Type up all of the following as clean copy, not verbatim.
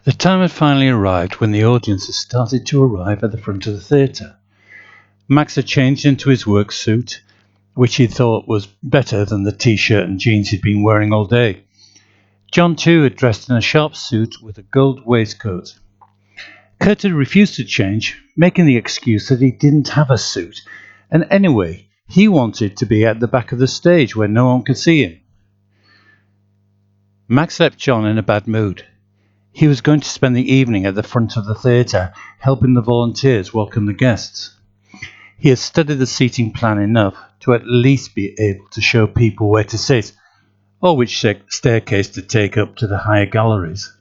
The time had finally arrived when the audience had started to arrive at the front of the theatre. Max had changed into his work suit, which he thought was better than the t-shirt and jeans he'd been wearing all day. John too had dressed in a sharp suit with a gold waistcoat. Kurt had refused to change, making the excuse that he didn't have a suit, and anyway, he wanted to be at the back of the stage where no one could see him. Max left John in a bad mood. He was going to spend the evening at the front of the theatre, helping the volunteers welcome the guests. He had studied the seating plan enough to at least be able to show people where to sit, or which staircase to take up to the higher galleries.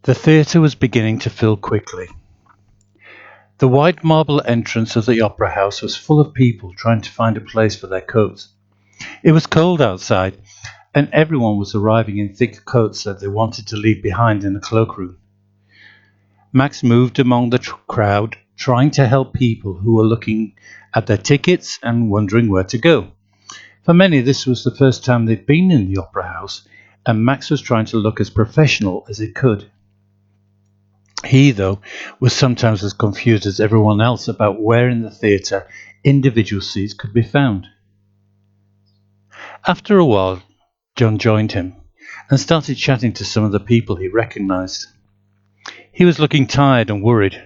The theatre was beginning to fill quickly. The wide marble entrance of the opera house was full of people trying to find a place for their coats. It was cold outside, and everyone was arriving in thick coats that they wanted to leave behind in the cloakroom. Max moved among the crowd, trying to help people who were looking at their tickets and wondering where to go. For many, this was the first time they'd been in the opera house, and Max was trying to look as professional as he could. He, though, was sometimes as confused as everyone else about where in the theatre individual seats could be found. After a while, John joined him and started chatting to some of the people he recognized. He was looking tired and worried.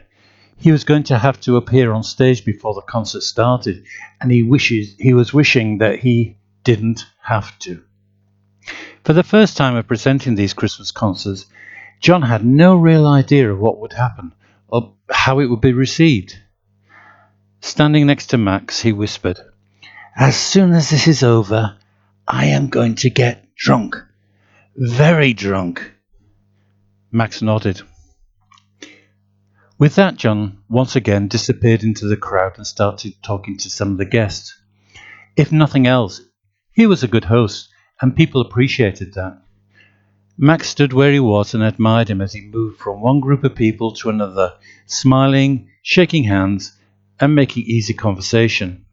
He was going to have to appear on stage before the concert started, and he was wishing that he didn't have to. For the first time of presenting these Christmas concerts, John had no real idea of what would happen or how it would be received. Standing next to Max, he whispered, "As soon as this is over, I am going to get drunk. Very drunk." Max nodded. With that, John once again disappeared into the crowd and started talking to some of the guests. If nothing else, he was a good host, and people appreciated that. Max stood where he was and admired him as he moved from one group of people to another, smiling, shaking hands, and making easy conversation.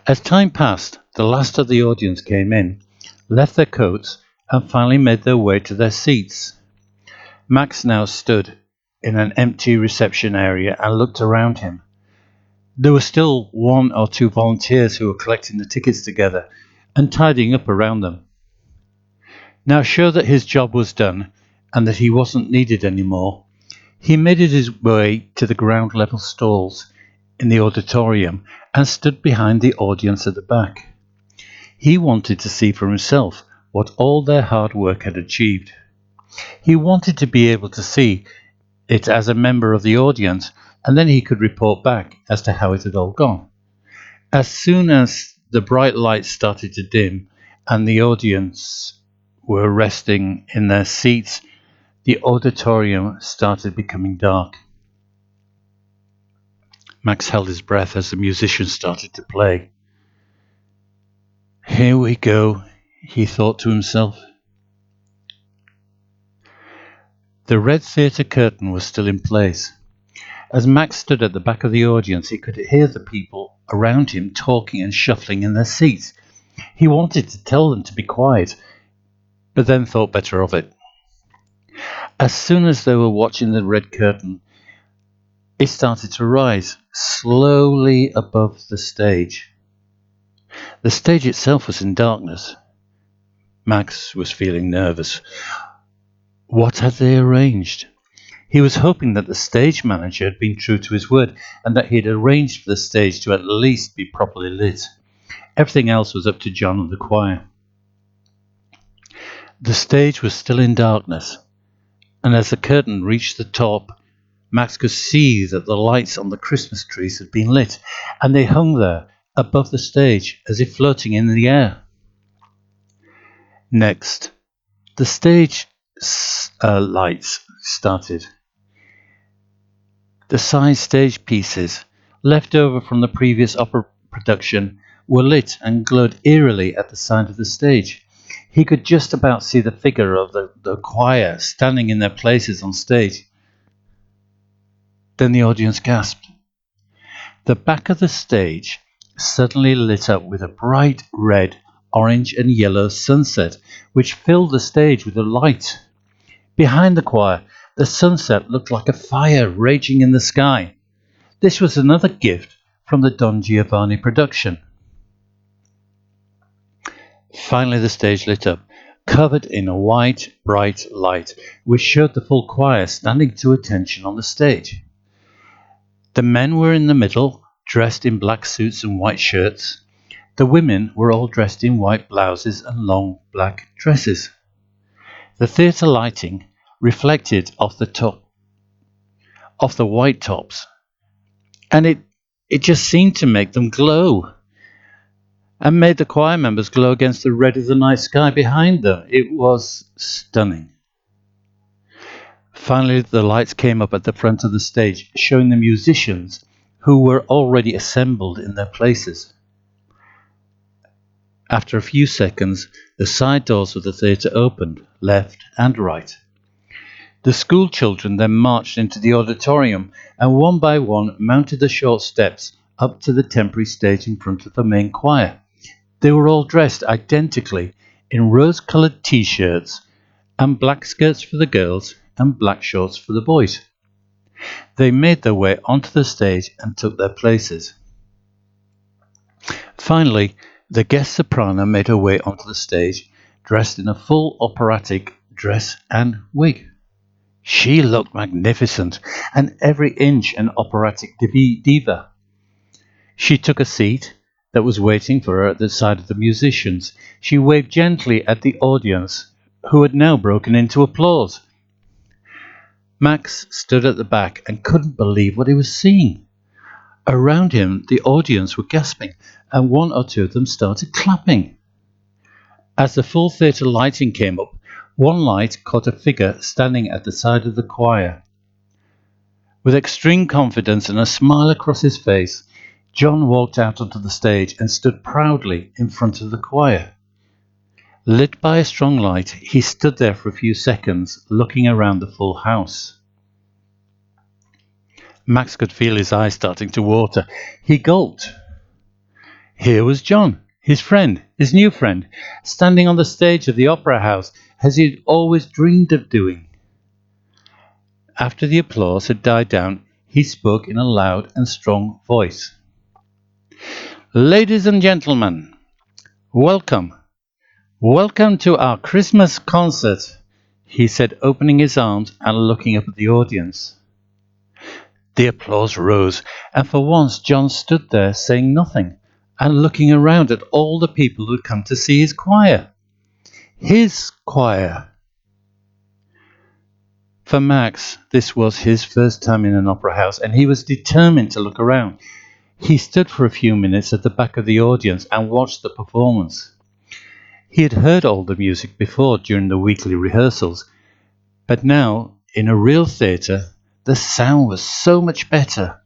As time passed, the last of the audience came in, left their coats, and finally made their way to their seats. Max now stood in an empty reception area and looked around him. There were still one or two volunteers who were collecting the tickets together and tidying up around them. Now sure that his job was done and that he wasn't needed anymore, he made his way to the ground level stalls in the auditorium and stood behind the audience at the back. He wanted to see for himself what all their hard work had achieved. He wanted to be able to see it as a member of the audience, and then he could report back as to how it had all gone. As soon as the bright lights started to dim and the audience were resting in their seats, the auditorium started becoming dark. Max held his breath as the musicians started to play. "Here we go," he thought to himself. The red theatre curtain was still in place. As Max stood at the back of the audience, he could hear the people around him talking and shuffling in their seats. He wanted to tell them to be quiet, but then thought better of it. As soon as they were watching the red curtain, it started to rise slowly above the stage. The stage itself was in darkness. Max was feeling nervous. What had they arranged? He was hoping that the stage manager had been true to his word and that he had arranged for the stage to at least be properly lit. Everything else was up to John and the choir. The stage was still in darkness, and as the curtain reached the top, Max could see that the lights on the Christmas trees had been lit, and they hung there above the stage as if floating in the air. Next, the stage lights started. The side stage pieces, left over from the previous opera production, were lit and glowed eerily at the side of the stage. He could just about see the figure of the choir standing in their places on stage. Then the audience gasped. The back of the stage suddenly lit up with a bright red, orange and yellow sunset, which filled the stage with a light. Behind the choir, the sunset looked like a fire raging in the sky. This was another gift from the Don Giovanni production. Finally, the stage lit up, covered in a white, bright light, which showed the full choir standing to attention on the stage. The men were in the middle, dressed in black suits and white shirts. The women were all dressed in white blouses and long black dresses. The theatre lighting reflected off the white tops, and it just seemed to make them glow, and made the choir members glow against the red of the night sky behind them. It was stunning. Finally, the lights came up at the front of the stage, showing the musicians who were already assembled in their places. After a few seconds, the side doors of the theatre opened, left and right. The school children then marched into the auditorium and one by one mounted the short steps up to the temporary stage in front of the main choir. They were all dressed identically in rose-coloured t-shirts and black skirts for the girls and black shorts for the boys. They made their way onto the stage and took their places. Finally, the guest soprano made her way onto the stage, dressed in a full operatic dress and wig. She looked magnificent, and every inch an operatic diva. She took a seat that was waiting for her at the side of the musicians. She waved gently at the audience, who had now broken into applause. Max stood at the back and couldn't believe what he was seeing. Around him, the audience were gasping, and one or two of them started clapping. As the full theatre lighting came up, one light caught a figure standing at the side of the choir. With extreme confidence and a smile across his face, John walked out onto the stage and stood proudly in front of the choir. Lit by a strong light, he stood there for a few seconds, looking around the full house. Max could feel his eyes starting to water. He gulped. Here was John, his friend, his new friend, standing on the stage of the opera house as he had always dreamed of doing. After the applause had died down, he spoke in a loud and strong voice. Ladies and gentlemen, welcome. Welcome to our Christmas concert, he said, opening his arms and looking up at the audience. The applause rose, and for once John stood there saying nothing and looking around at all the people who had come to see his choir. His choir. For Max, this was his first time in an opera house, and he was determined to look around. He stood for a few minutes at the back of the audience and watched the performance. He had heard all the music before during the weekly rehearsals, but now, in a real theatre, the sound was so much better.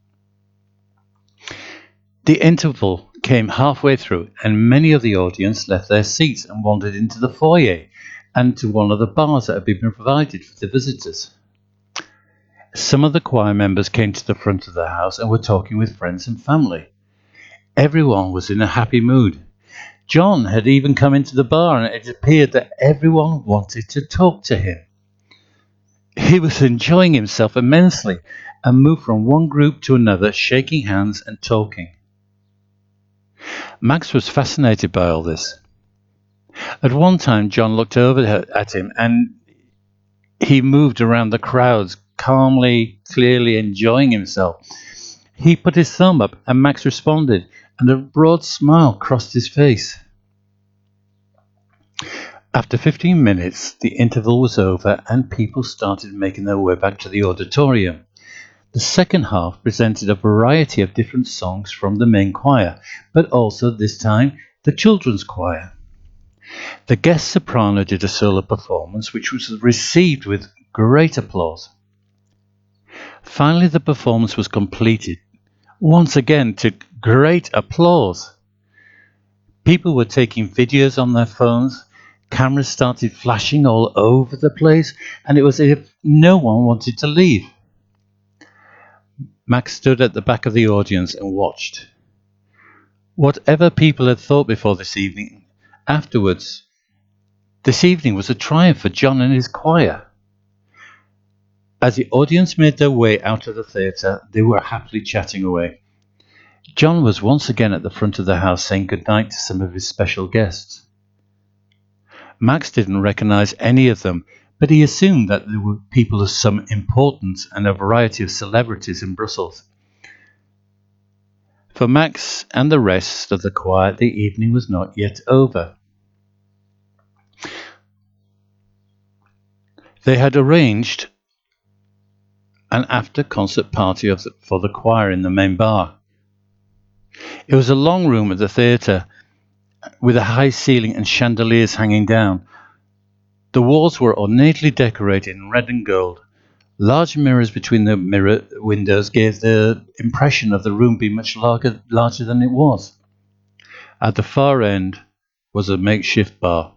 The interval came halfway through, and many of the audience left their seats and wandered into the foyer and to one of the bars that had been provided for the visitors. Some of the choir members came to the front of the house and were talking with friends and family. Everyone was in a happy mood. John had even come into the bar, and it appeared that everyone wanted to talk to him. He was enjoying himself immensely and moved from one group to another, shaking hands and talking. Max was fascinated by all this. At one time, John looked over at him and he moved around the crowds, calmly, clearly enjoying himself. He put his thumb up and Max responded, and a broad smile crossed his face. After 15 minutes, the interval was over and people started making their way back to the auditorium. The second half presented a variety of different songs from the main choir, but also, this time, the children's choir. The guest soprano did a solo performance, which was received with great applause. Finally, the performance was completed, once again to great applause. People were taking videos on their phones, cameras started flashing all over the place, and it was as if no one wanted to leave. Max stood at the back of the audience and watched. Whatever people had thought before this evening, afterwards, this evening was a triumph for John and his choir. As the audience made their way out of the theatre, they were happily chatting away. John was once again at the front of the house saying goodnight to some of his special guests. Max didn't recognize any of them, but he assumed that they were people of some importance and a variety of celebrities in Brussels. For Max and the rest of the choir, the evening was not yet over. They had arranged an after-concert party for the choir in the main bar. It was a long room at the theatre, with a high ceiling and chandeliers hanging down. The walls were ornately decorated in red and gold. Large mirrors between the mirror windows gave the impression of the room being much larger than it was. At the far end was a makeshift bar.